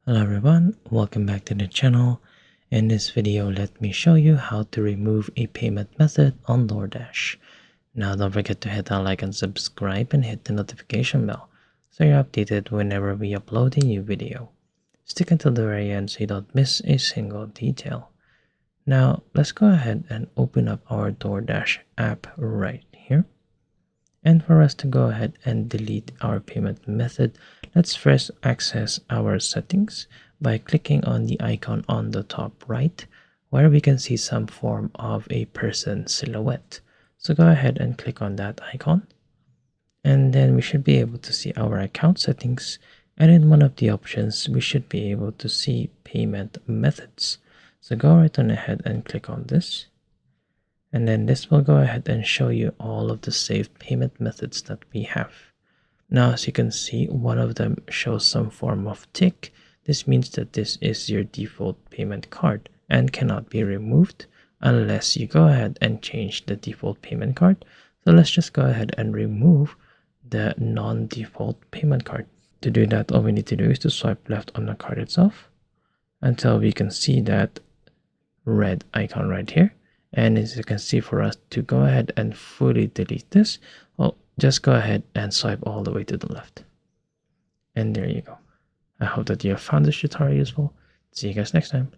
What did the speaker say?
Hello everyone, welcome back to the channel. In this video, let me show you how to remove a payment method on Doordash. Now don't forget to hit that like and subscribe and hit the notification bell so you're updated whenever we upload a new video. Stick until the very end so you don't miss a single detail. Now let's go ahead and open up our Doordash app right here. And for us to go ahead and delete our payment method, let's first access our settings by clicking on the icon on the top right, where we can see some form of a person silhouette. So go ahead and click on that icon. And then we should be able to see our account settings. And in one of the options, we should be able to see payment methods. So go right on ahead and click on this. And then this will go ahead and show you all of the saved payment methods that we have. Now, as you can see, one of them shows some form of tick. This means that this is your default payment card and cannot be removed unless you go ahead and change the default payment card. So let's just go ahead and remove the non-default payment card. To do that, all we need to do is to swipe left on the card itself until we can see that red icon right here. And as you can see, for us to go ahead and fully delete this, well, just go ahead and swipe all the way to the left. And there you go. I hope that you have found this tutorial useful. See you guys next time.